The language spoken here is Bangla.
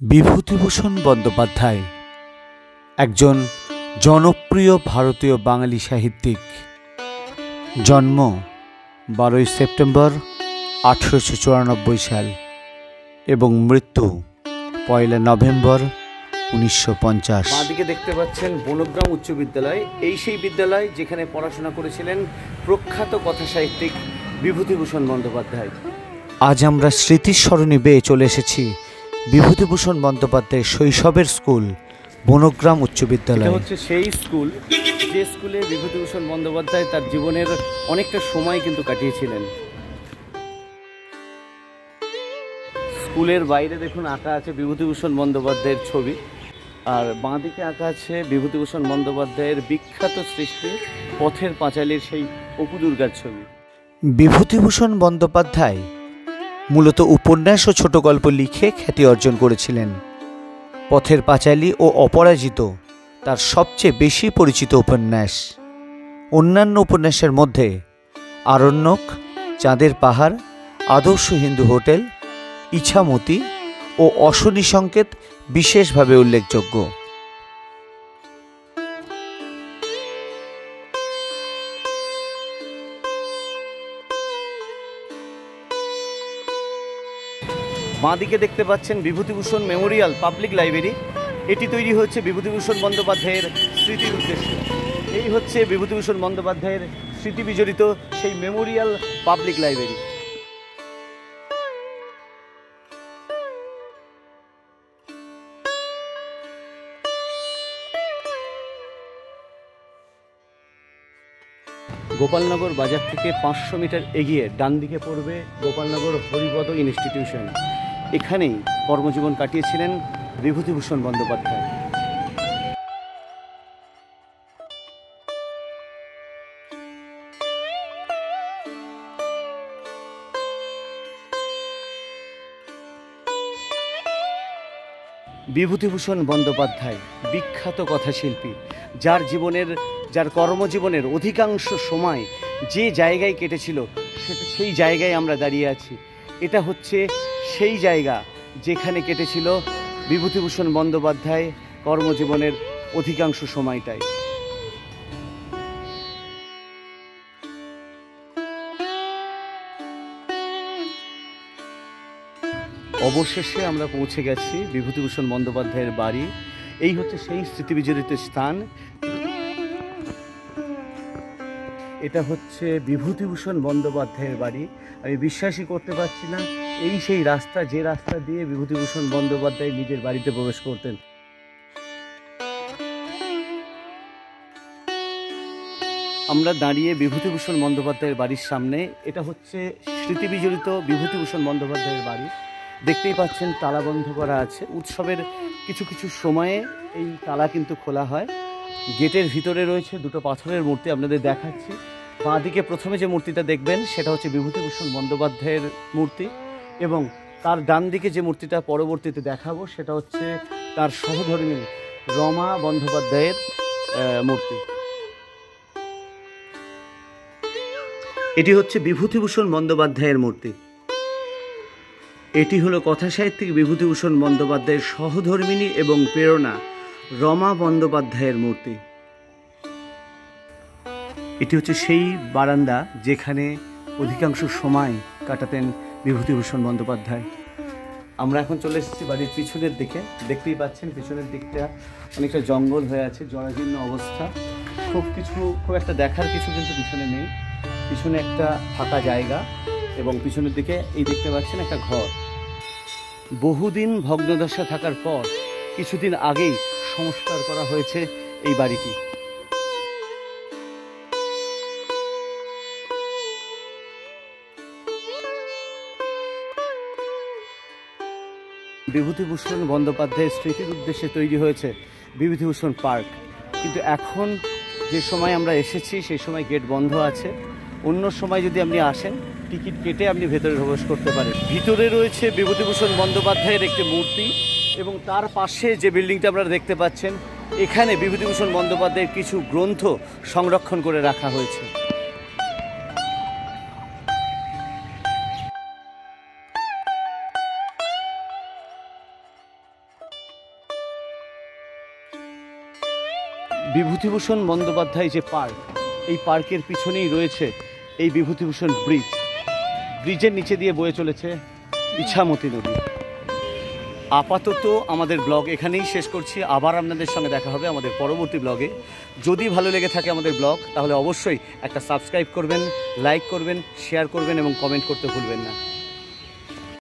বিভূতিভূষণ বন্দ্যোপাধ্যায় একজন জনপ্রিয় ভারতীয় বাঙালি সাহিত্যিক। জন্ম 12 সেপ্টেম্বর 1894 সাল এবং মৃত্যু 1 নভেম্বর 1950। বাঁদিকে দেখতে পাচ্ছেন বনগ্রাম উচ্চ বিদ্যালয়। এই সেই বিদ্যালয় যেখানে পড়াশোনা করেছিলেন প্রখ্যাত কথা সাহিত্যিক বিভূতিভূষণ বন্দ্যোপাধ্যায়। আজ আমরা স্মৃতির স্মরণে বেয়ে চলে এসেছি বিভূতিভূষণ বন্দ্যোপাধ্যায়ের শৈশবের স্কুল বনগ্রাম উচ্চ বিদ্যালয়। এটা হচ্ছে সেই স্কুল যে স্কুলে বিভূতিভূষণ বন্দ্যোপাধ্যায় তার জীবনের অনেকটা সময় কিন্তু কাটিয়েছিলেন। স্কুলের বাইরে দেখুন আঁকা আছে বিভূতিভূষণ বন্দ্যোপাধ্যায়ের ছবি, আর বাঁদিকে আঁকা আছে বিভূতিভূষণ বন্দ্যোপাধ্যায়ের বিখ্যাত সৃষ্টি পথের পাঁচালীর সেই অপু দুর্গার ছবি। বিভূতিভূষণ বন্দ্যোপাধ্যায় মূলত উপন্যাস ও ছোট গল্প লিখে খ্যাতি অর্জন করেছিলেন। পথের পাঁচালী ও অপরাজিত তার সবচেয়ে বেশি পরিচিত উপন্যাস। অন্যান্য উপন্যাসের মধ্যে আরণ্যক, চাঁদের পাহাড়, আদর্শ হিন্দু হোটেল, ইছামতি ও অশনি সংকেত বিশেষভাবে উল্লেখযোগ্য। বাঁদিকে দেখতে পাচ্ছেন বিভূতিভূষণ মেমোরিয়াল পাবলিক লাইব্রেরি। এটি তৈরি হচ্ছে বিভূতিভূষণ বন্দ্যোপাধ্যায়ের স্মৃতির উদ্দেশ্যে। এই হচ্ছে বিভূতিভূষণ বন্দ্যোপাধ্যায়ের স্মৃতি বিজড়িত সেই মেমোরিয়াল পাবলিক লাইব্রেরি। গোপালনগর বাজার থেকে 500 মিটার এগিয়ে ডান দিকে পড়বে গোপালনগর হরিপদ ইনস্টিটিউশন। এখানেই কর্মজীবন কাটিয়েছিলেন বিভূতিভূষণ বন্দ্যোপাধ্যায়। বিভূতিভূষণ বন্দ্যোপাধ্যায় বিখ্যাত কথাশিল্পী, যার কর্মজীবনের অধিকাংশ সময় যে জায়গায় কেটেছিল সেই জায়গায় আমরা দাঁড়িয়ে আছি। এটা হচ্ছে সেই জায়গা যেখানে কেটেছিল বিভূতিভূষণ বন্দ্যোপাধ্যায় কর্মজীবনের অধিকাংশ সময়টাই। অবশেষে আমরা পৌঁছে গেছি বিভূতিভূষণ বন্দ্যোপাধ্যায়ের বাড়ি। এই হচ্ছে সেই স্মৃতিবিজড়িত স্থান। এটা হচ্ছে বিভূতিভূষণ বন্দ্যোপাধ্যায়ের বাড়ি। আমি বিশ্বাসই করতে পারছি না এই সেই রাস্তা, যে রাস্তা দিয়ে বিভূতিভূষণ বন্দ্যোপাধ্যায় নিজের বাড়িতে প্রবেশ করতেন। আমরা দাঁড়িয়ে বিভূতিভূষণ বন্দ্যোপাধ্যায়ের বাড়ির সামনে। এটা হচ্ছে স্মৃতিবিজড়িত বিভূতিভূষণ বন্দ্যোপাধ্যায়ের বাড়ি। দেখতেই পাচ্ছেন তালা বন্ধ করা আছে। উৎসবের কিছু কিছু সময়ে এই তালা কিন্তু খোলা হয়। গেটের ভিতরে রয়েছে দুটো পাথরের মূর্তি, আপনাদের দেখাচ্ছি। বাঁদিকে প্রথমে যে মূর্তিটা দেখবেন সেটা হচ্ছে বিভূতিভূষণ বন্দ্যোপাধ্যায়ের মূর্তি, এবং তার ডান দিকে যে মূর্তিটা পরবর্তীতে দেখাবো সেটা হচ্ছে তার সহধর্মী রমা বন্দ্যোপাধ্যায়ের মূর্তি। এটি হচ্ছে বিভূতিভূষণ বন্দ্যোপাধ্যায়ের মূর্তি। এটি হলো কথাসাহিত্যিক বিভূতিভূষণ বন্দ্যোপাধ্যায়ের সহধর্মিণী এবং প্রেরণা রমা বন্দ্যোপাধ্যায়ের মূর্তি। এটি হচ্ছে সেই বারান্দা যেখানে অধিকাংশ সময় কাটাতেন বিভূতিভূষণ বন্দ্যোপাধ্যায়। আমরা এখন চলে এসেছি বাড়ির পিছনের দিকে। দেখতেই পাচ্ছেন পিছনের দিকটা অনেকটা জঙ্গল হয়ে আছে, জরাজীর্ণ অবস্থা। খুব একটা দেখার কিছু কিন্তু পিছনে নেই। পিছনে একটা ফাঁকা জায়গা এবং পিছনের দিকে এই দেখতে পাচ্ছেন একটা ঘর। বহুদিন ভগ্নদশা থাকার পর কিছুদিন আগেই সংস্কার করা হয়েছে এই বাড়িটি। বিভূতিভূষণ বন্দ্যোপাধ্যায়ের স্মৃতির উদ্দেশ্যে তৈরি হয়েছে বিভূতিভূষণ পার্ক, কিন্তু এখন যে সময় আমরা এসেছি সেই সময় গেট বন্ধ আছে। অন্য সময় যদি আপনি আসেন টিকিট কেটে আপনি ভেতরে প্রবেশ করতে পারেন। ভিতরে রয়েছে বিভূতিভূষণ বন্দ্যোপাধ্যায়ের একটি মূর্তি, এবং তার পাশে যে বিল্ডিংটা আপনারা দেখতে পাচ্ছেন এখানে বিভূতিভূষণ বন্দ্যোপাধ্যায়ের কিছু গ্রন্থ সংরক্ষণ করে রাখা হয়েছে। বিভূতিভূষণ বন্দ্যোপাধ্যায় যে পার্ক, এই পার্কের পিছনেই রয়েছে এই বিভূতিভূষণ ব্রিজ। ব্রিজের নিচে দিয়ে বয়ে চলেছে ইছামতি নদী। আপাতত আমাদের ব্লগ এখানেই শেষ করছি। আবার আপনাদের সঙ্গে দেখা হবে আমাদের পরবর্তী ব্লগে। যদি ভালো লেগে থাকে আমাদের ব্লগ, তাহলে অবশ্যই একটা সাবস্ক্রাইব করবেন, লাইক করবেন, শেয়ার করবেন এবং কমেন্ট করতে ভুলবেন না।